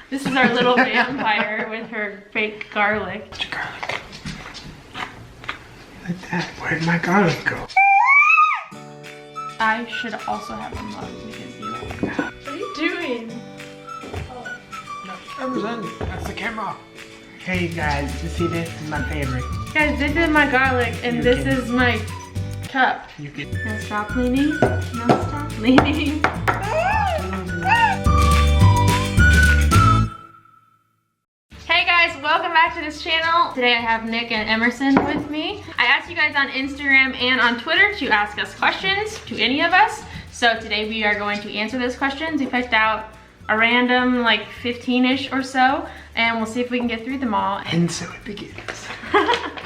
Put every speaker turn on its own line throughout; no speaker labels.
This is our little vampire with her fake garlic.
Where's your garlic? Like that. Where'd my garlic go?
I should also have a mug because you. What are you doing?
That's the camera. Hey guys, you see this is my favorite.
Guys, this is my garlic and this is my cup.
You can.
Now stop leaning. No, stop leaning. Hey guys, welcome back to this channel. Today I have Nick and Emerson with me. I asked you guys on Instagram and on Twitter to ask us questions to any of us. So today we are going to answer those questions. We picked out a random like 15-ish or so, and we'll see if we can get through them all.
And so it begins.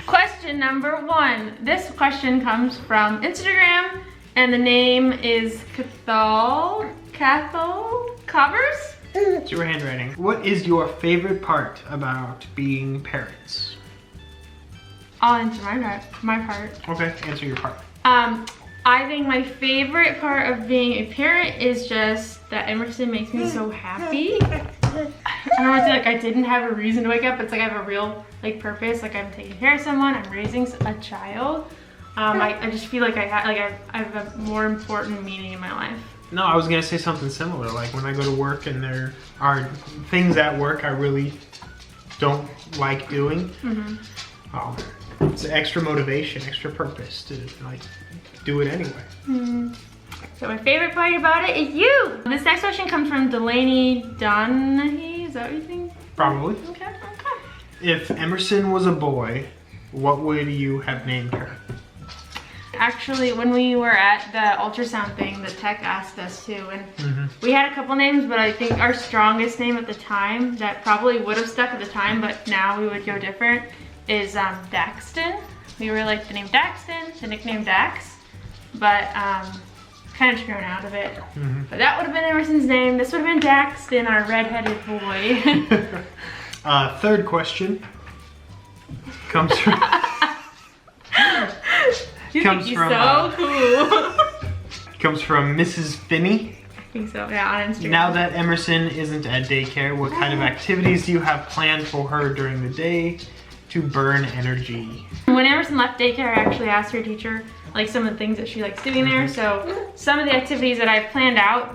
Question number 1. This question comes from Instagram, and the name is Cathal Covers?
It's your handwriting. What is your favorite part about being parents?
I'll answer my part.
Okay, answer your part.
I think my favorite part of being a parent is just that Emerson makes me so happy. I don't want to say like I didn't have a reason to wake up. It's like I have a real like purpose. Like I'm taking care of someone. I'm raising a child. I just feel like I have a more important meaning in my life.
No, I was gonna say something similar. Like when I go to work and there are things at work I really don't like doing. It's extra motivation, extra purpose to like do it anyway.
So my favorite part about it is you. This next question comes from Delaney Donahue. Is that what you think?
Probably.
Okay.
If Emerson was a boy, what would you have named her?
Actually, when we were at the ultrasound thing, the tech asked us to, and we had a couple names, but I think our strongest name at the time that probably would have stuck at the time, but now we would go different, is Daxton. We were like the name Daxton, the nickname Dax, but kind of grown out of it. But that would have been Emerson's name. This would have been Daxton, our redheaded boy.
Third question comes from.
Comes
from Mrs. Finney.
I think so, yeah, on Instagram.
Now that Emerson isn't at daycare, what kind of activities do you have planned for her during the day to burn energy?
When Emerson left daycare, I actually asked her teacher like some of the things that she likes doing there. So some of the activities that I've planned out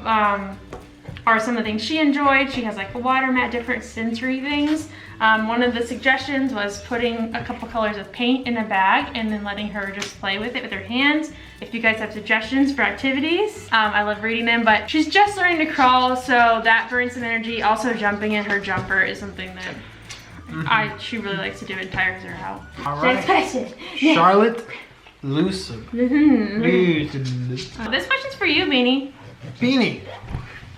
are some of the things she enjoyed. She has like a water mat, different sensory things. One of the suggestions was putting a couple colors of paint in a bag and then letting her just play with it with her hands. If you guys have suggestions for activities, I love reading them, but she's just learning to crawl, so that burns some energy. Also jumping in her jumper is something that she really likes to do and tires her out.
All right.
Next question.
Charlotte Lucid.
This question's for you, Beanie.
Beanie,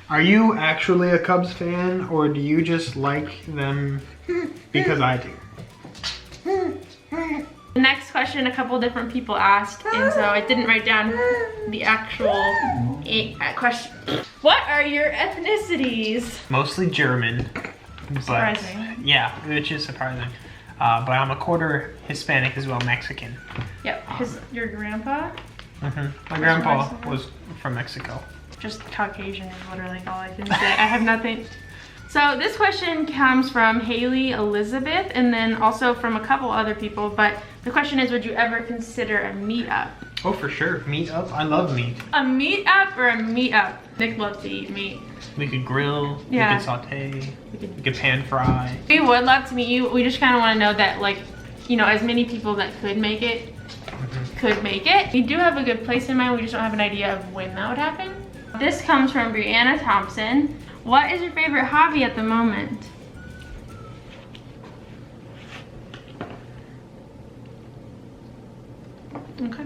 are you actually a Cubs fan, or do you just like them because I do?
The next question a couple different people asked, and so I didn't write down the actual question. What are your ethnicities?
Mostly German.
Surprising.
Yeah, which is surprising. But I'm a quarter Hispanic as well, Mexican.
Yep, your grandpa?
My grandpa was from Mexico.
Just Caucasian is literally all I can say. I have nothing. So this question comes from Haley Elizabeth and then also from a couple other people, but the question is, would you ever consider a meetup?
Oh, for sure. Meetup? I love meat.
A meetup or a meetup? Nick loves to eat meat.
We could grill,
yeah.
We could saute, we could pan fry.
We would love to meet you. We just kind of want to know that, like, you know, as many people that could make it, could make it. We do have a good place in mind, we just don't have an idea of when that would happen. This comes from Brianna Thompson. What is your favorite hobby at the moment? Okay.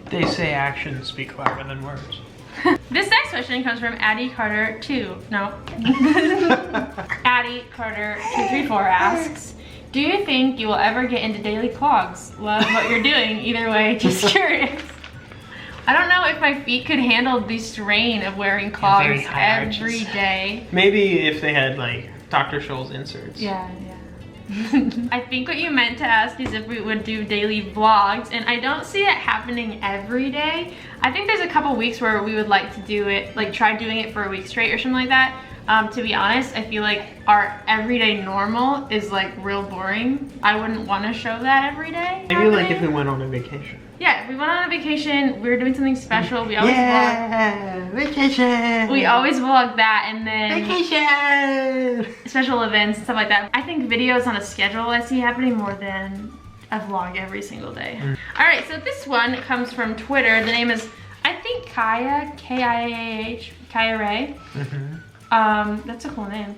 They say actions speak louder than words.
This next question comes from Addie Carter 2. No. Addie Carter 234 asks, do you think you will ever get into daily clogs? Love what you're doing. Either way, just curious. I don't know if my feet could handle the strain of wearing clogs every day.
Maybe if they had like Dr. Scholl's inserts.
Yeah. I think what you meant to ask is if we would do daily vlogs, and I don't see it happening every day. I think there's a couple weeks where we would like to do it, like try doing it for a week straight or something like that. To be honest, I feel like our everyday normal is like real boring. I wouldn't want to show that every day.
Maybe like if we went on a vacation.
Yeah, if we went on a vacation, we were doing something special. We always
vacation.
We always vlog that, and then
vacation.
Special events, stuff like that. I think videos on a schedule I see happening more than a vlog every single day. All right, so this one comes from Twitter. The name is, I think, Kaya, K-I-A-H, Kaya Ray. That's a cool name.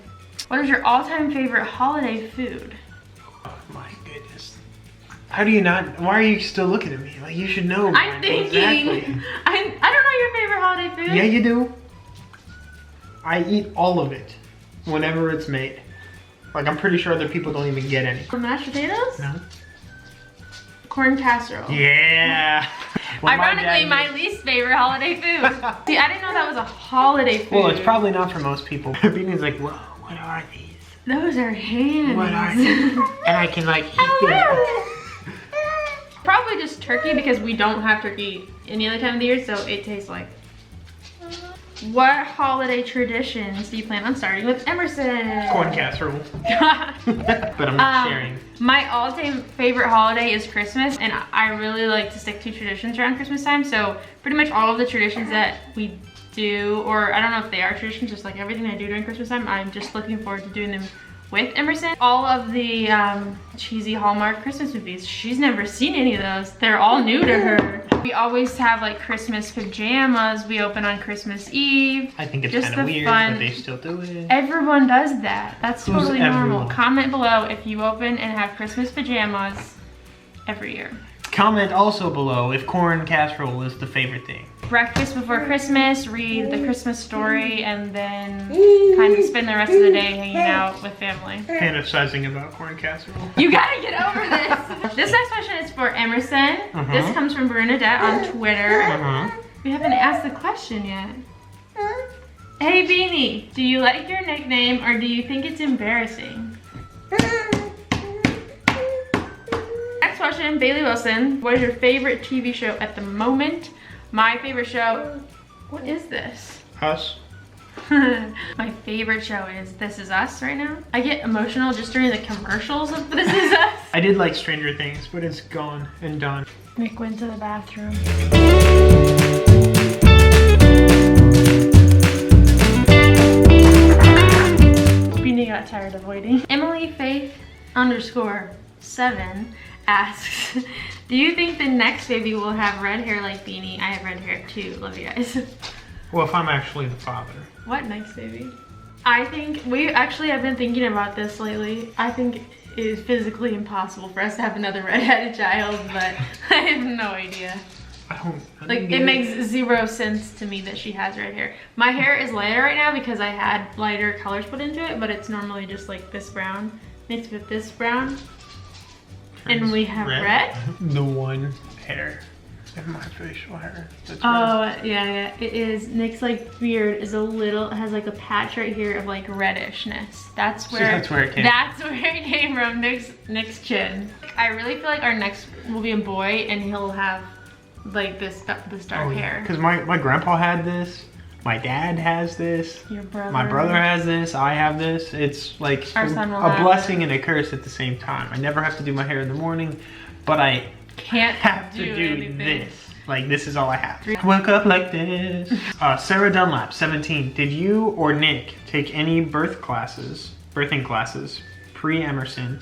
What is your all-time favorite holiday food?
Oh my goodness. How do you not, why are you still looking at me? Like, you should know.
I'm thinking.
Exactly.
I don't know your favorite holiday food.
Yeah, you do. I eat all of it whenever it's made. Like, I'm pretty sure other people don't even get any.
Mashed potatoes?
No.
Corn casserole.
Yeah.
Ironically, my least favorite holiday food. See, I didn't know that was a holiday food.
Well, it's probably not for most people. Beanie's like, whoa, what are these?
Those are hands.
What are these? And I can like eat them.
Probably just turkey because we don't have turkey any other time of the year, so it tastes like. What holiday traditions do you plan on starting with Emerson?
Corn casserole. But I'm not sharing.
My all-time favorite holiday is Christmas, and I really like to stick to traditions around Christmas time. So pretty much all of the traditions that we do, or I don't know if they are traditions, just like everything I do during Christmas time, I'm just looking forward to doing them with Emerson. All of the cheesy Hallmark Christmas movies, she's never seen any of those. They're all new to her. We always have like Christmas pajamas. We open on Christmas Eve.
I think it's
just
kind of weird, but they still do it.
Everyone does that. That's totally normal.
Everyone?
Comment below if you open and have Christmas pajamas every year.
Comment also below if corn casserole is the favorite thing.
Breakfast before Christmas, read the Christmas story, and then kind of spend the rest of the day hanging out with family.
Fantasizing about corn casserole.
You gotta get over this. This next question is for Emerson. This comes from Bernadette on Twitter. We haven't asked the question yet. Hey Beanie, do you like your nickname or do you think it's embarrassing? Next question, Bailey Wilson. What is your favorite TV show at the moment? My favorite show, what is this?
Us.
My favorite show is This Is Us right now. I get emotional just during the commercials of This Is Us.
I did like Stranger Things, but it's gone and done.
Nick went to the bathroom. Beanie got tired of waiting. Emily Faith _7 asks, do you think the next baby will have red hair like Beanie? I have red hair too. Love you guys.
Well, if I'm actually the father.
What next baby? I think we actually have been thinking about this lately. I think it is physically impossible for us to have another redheaded child, but I have no idea.
I don't
Like, it makes zero sense to me that she has red hair. My hair is lighter right now because I had lighter colors put into it, but it's normally just like this brown mixed with this brown. And we have red?
The one hair in my facial hair. That's
red. Yeah. It is. Nick's like beard is a little, has like a patch right here of like reddishness. That's where it came. That's where it came from. Nick's chin. I really feel like our next will be a boy, and he'll have like this dark hair.
Because my grandpa had this. My dad has this.
Your brother.
My brother has this. I have this. It's like
our son will
a blessing and a curse at the same time. I never have to do my hair in the morning, but I
can't
have to do this. Like, this is all I have. Woke up like this. Sarah Dunlap, 17. Did you or Nick take any birthing classes, pre-Emerson,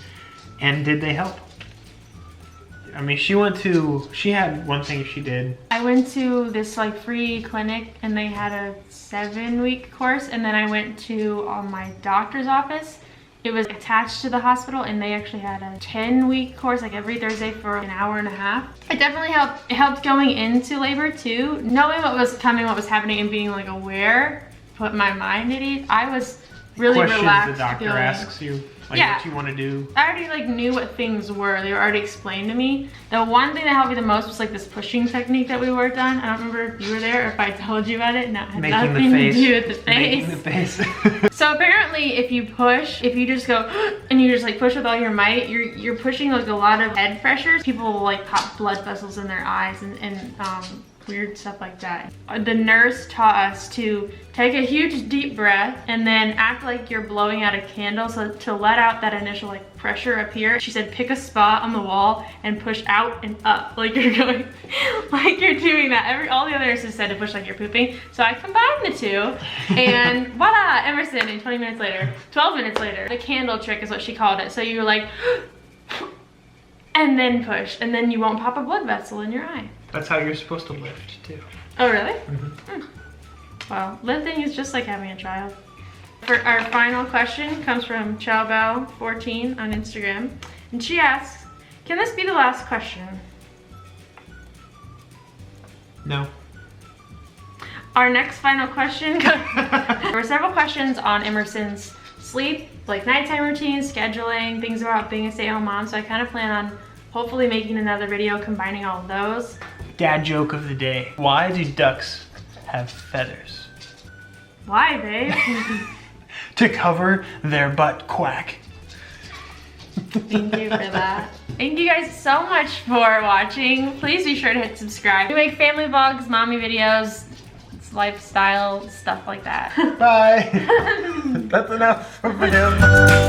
and did they help? I mean, she had one thing she did.
I went to this like free clinic and they had a 7-week course, and then I went to my doctor's office. It was attached to the hospital, and they actually had a 10-week course like every Thursday for an hour and a half. It definitely helped. It helped going into labor too. Knowing what was coming, what was happening, and being like aware put my mind at ease. I was really relaxed.
The doctor asks you. Like, what you want to do.
I already like knew what things were. They were already explained to me. The one thing that helped me the most was like this pushing technique that we worked on. I don't remember if you were there or if I told you about it. No, it had nothing to do with the face.
Making the face.
So apparently if you push, if you just go and you just like push with all your might, you're pushing like a lot of head pressure. People will like pop blood vessels in their eyes and weird stuff like that. The nurse taught us to take a huge deep breath and then act like you're blowing out a candle, so to let out that initial like pressure up here. She said pick a spot on the wall and push out and up like you're going, like you're doing that. All the other nurses said to push like you're pooping. So I combined the two and voila, Emerson, and 20 minutes later, 12 minutes later. The candle trick is what she called it. So you're like, and then push, and then you won't pop a blood vessel in your eye.
That's how you're supposed to lift too.
Oh really? Well, lifting is just like having a child. For our final question comes from Chowbell14 on Instagram, and she asks, can this be the last question?
No.
Our next final question, there were several questions on Emerson's sleep, like nighttime routines, scheduling, things about being a stay-at-home mom, so I kind of plan on hopefully making another video combining all of those.
Dad joke of the day. Why do ducks have feathers?
Why, babe?
To cover their butt quack.
Thank you for that. Thank you guys so much for watching. Please be sure to hit subscribe. We make family vlogs, mommy videos, lifestyle, stuff like that.
Bye. That's enough for him.